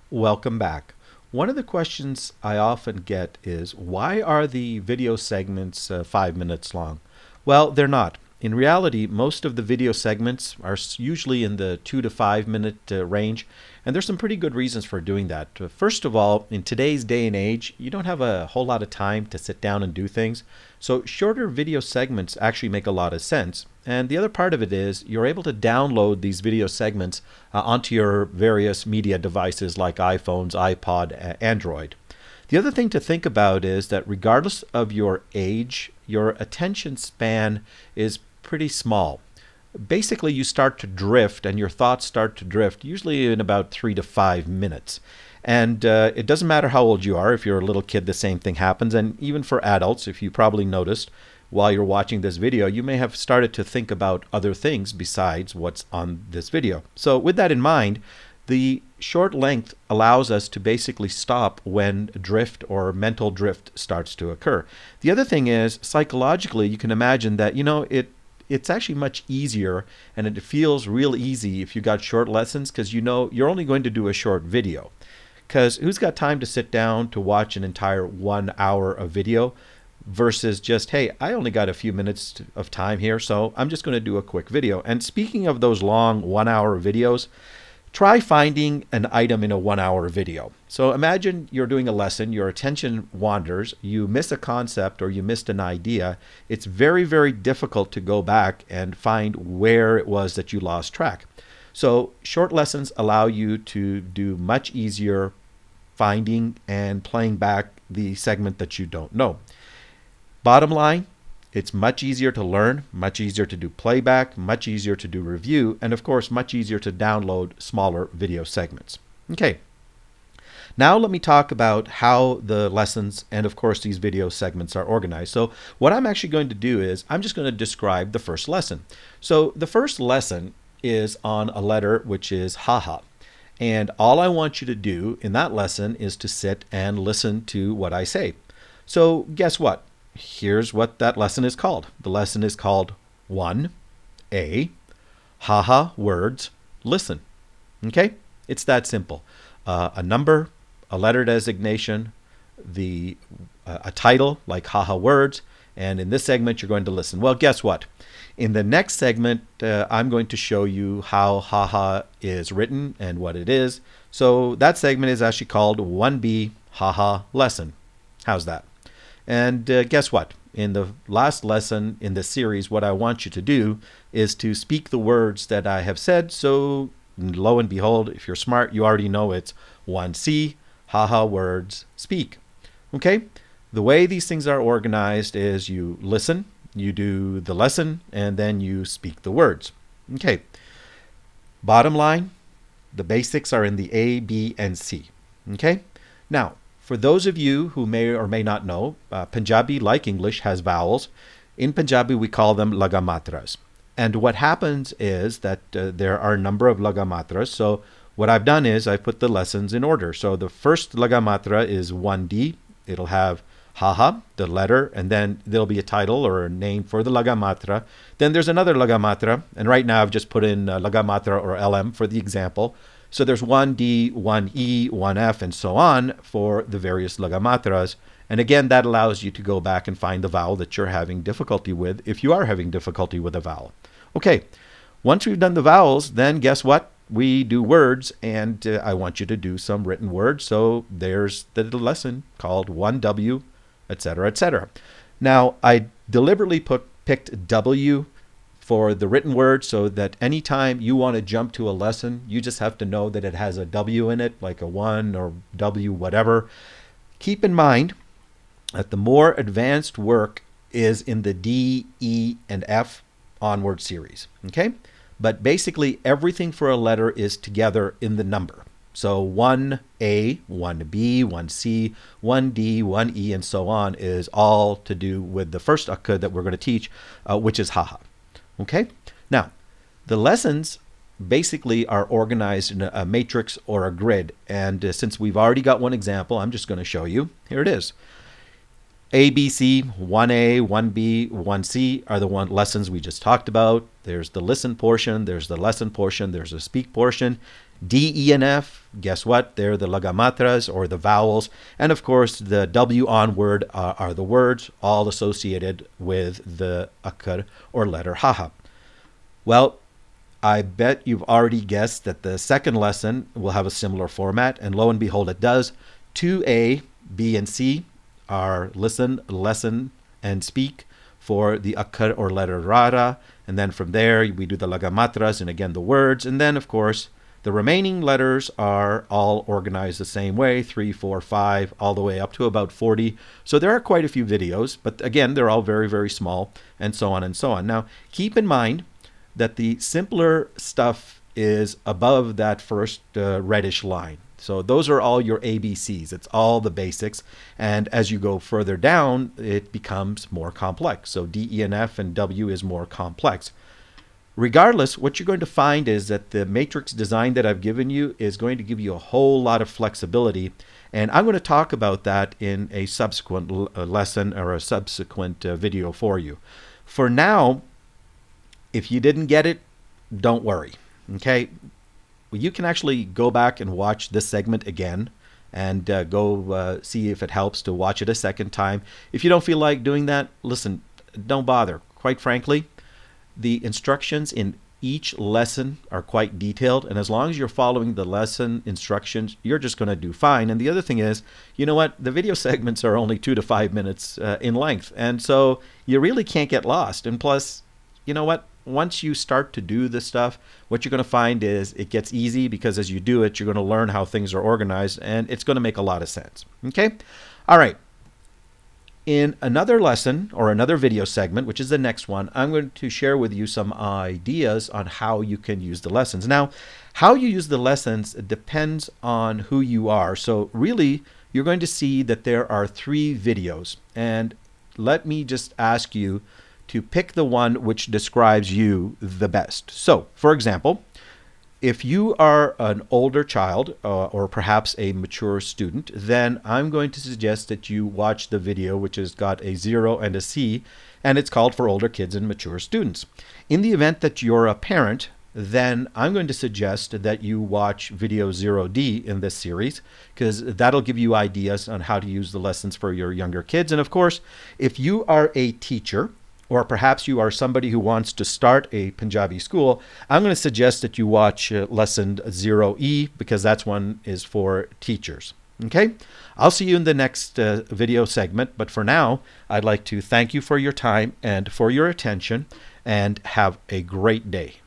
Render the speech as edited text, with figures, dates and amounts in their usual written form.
Welcome back. One of the questions I often get is, why are the video segments 5 minutes long? Well, they're not. In reality, most of the video segments are usually in the 2 to 5 minute range, and there's some pretty good reasons for doing that. First of all, in today's day and age, you don't have a whole lot of time to sit down and do things, so shorter video segments actually make a lot of sense. And the other part of it is you're able to download these video segments onto your various media devices like iPhones, iPod, Android. The other thing to think about is that regardless of your age, your attention span is pretty small. Basically, you start to drift and your thoughts start to drift usually in about 3 to 5 minutes. And it doesn't matter how old you are. If you're a little kid, the same thing happens. And even for adults, if you probably noticed while you're watching this video, you may have started to think about other things besides what's on this video. So with that in mind, the short length allows us to basically stop when drift or mental drift starts to occur. The other thing is, psychologically, you can imagine that, it's actually much easier and it feels real easy if you got short lessons because you're only going to do a short video. Because who's got time to sit down to watch an entire 1 hour of video versus just, hey, I only got a few minutes of time here, so I'm just going to do a quick video. And speaking of those long 1 hour videos, try finding an item in a 1 hour video. So imagine you're doing a lesson, your attention wanders, you miss a concept or you missed an idea. It's very, very difficult to go back and find where it was that you lost track. So short lessons allow you to do much easier finding and playing back the segment that you don't know. Bottom line, it's much easier to learn, much easier to do playback, much easier to do review, and of course, much easier to download smaller video segments. Okay, now let me talk about how the lessons and of course these video segments are organized. So what I'm actually going to do is I'm just going to describe the first lesson. So the first lesson is on a letter which is haha. And all I want you to do in that lesson is to sit and listen to what I say. So guess what? Here's what that lesson is called. The lesson is called 1A, haha words, listen. Okay? It's that simple. A number, a letter designation, a title like haha words, and in this segment you're going to listen. Well, guess what? In the next segment, I'm going to show you how haha is written and what it is. So that segment is actually called 1B haha lesson. How's that? And guess what? In the last lesson in this series, what I want you to do is to speak the words that I have said. So lo and behold, if you're smart, you already know it's 1C, haha words, speak. Okay? The way these things are organized is you listen, you do the lesson, and then you speak the words. Okay. Bottom line, the basics are in the A, B, and C. Okay? Now, for those of you who may or may not know, Punjabi, like English, has vowels. In Punjabi, we call them lagamatras. And what happens is that there are a number of lagamatras. So what I've done is I've put the lessons in order. So the first lagamatra is 1D. It'll have haha, the letter, and then there'll be a title or a name for the lagamatra. Then there's another lagamatra, and right now I've just put in lagamatra or LM for the example. So there's 1D, 1E, 1F, and so on for the various lagamatras. And again, that allows you to go back and find the vowel that you're having difficulty with if you are having difficulty with a vowel. Okay, once we've done the vowels, then guess what? We do words, and I want you to do some written words. So there's the lesson called 1W, etc., etc. Now, I deliberately picked W for the written word so that anytime you want to jump to a lesson, you just have to know that it has a W in it, like a 1 or W, whatever. Keep in mind that the more advanced work is in the D, E, and F onward series. Okay? But basically, everything for a letter is together in the number. So 1A, 1B, 1C, 1D, 1E, and so on is all to do with the first akka that we're going to teach, which is haha. Okay? Now, the lessons basically are organized in a matrix or a grid. And since we've already got one example, I'm just going to show you. Here it is. A, B, C, 1A, 1B, 1C are the lessons we just talked about. There's the listen portion, there's the lesson portion, there's a speak portion. D, E, and F, guess what? They're the lagamatras, or the vowels. And of course, the W onward are the words, all associated with the akkar, or letter haha. Well, I bet you've already guessed that the second lesson will have a similar format, and lo and behold, it does. 2A, B, and C are listen, lesson, and speak for the akkar, or letter rara. And then from there, we do the lagamatras, and again, the words. And then, of course, the remaining letters are all organized the same way, 3, 4, 5, all the way up to about 40. So there are quite a few videos, but again, they're all very, very small, and so on and so on. Now, keep in mind that the simpler stuff is above that first reddish line. So those are all your ABCs. It's all the basics. And as you go further down, it becomes more complex. So D, E, and F, and W is more complex. Regardless, what you're going to find is that the matrix design that I've given you is going to give you a whole lot of flexibility. And I'm going to talk about that in a subsequent lesson, or a subsequent video for you. For now, if you didn't get it, don't worry. Okay? Well, you can actually go back and watch this segment again, and go see if it helps to watch it a second time. If you don't feel like doing that, listen, don't bother. Quite frankly, the instructions in each lesson are quite detailed, and as long as you're following the lesson instructions, you're just going to do fine. And the other thing is, you know what? The video segments are only 2 to 5 minutes in length, and so you really can't get lost. And plus, you know what? Once you start to do this stuff, what you're going to find is it gets easy, because as you do it, you're going to learn how things are organized, and it's going to make a lot of sense. Okay? All right. In another lesson, or another video segment, which is the next one, I'm going to share with you some ideas on how you can use the lessons. Now, how you use the lessons depends on who you are. So really, you're going to see that there are 3 videos. And let me just ask you to pick the one which describes you the best. So, for example, if you are an older child, or perhaps a mature student, then I'm going to suggest that you watch the video which has got a 0 and a C, and it's called For Older Kids and Mature Students. In the event that you're a parent, then I'm going to suggest that you watch video 0D in this series, because that'll give you ideas on how to use the lessons for your younger kids. And of course, if you are a teacher, or perhaps you are somebody who wants to start a Punjabi school, I'm going to suggest that you watch lesson 0E, because that's one is for teachers. Okay? I'll see you in the next video segment, but for now, I'd like to thank you for your time and for your attention, and have a great day.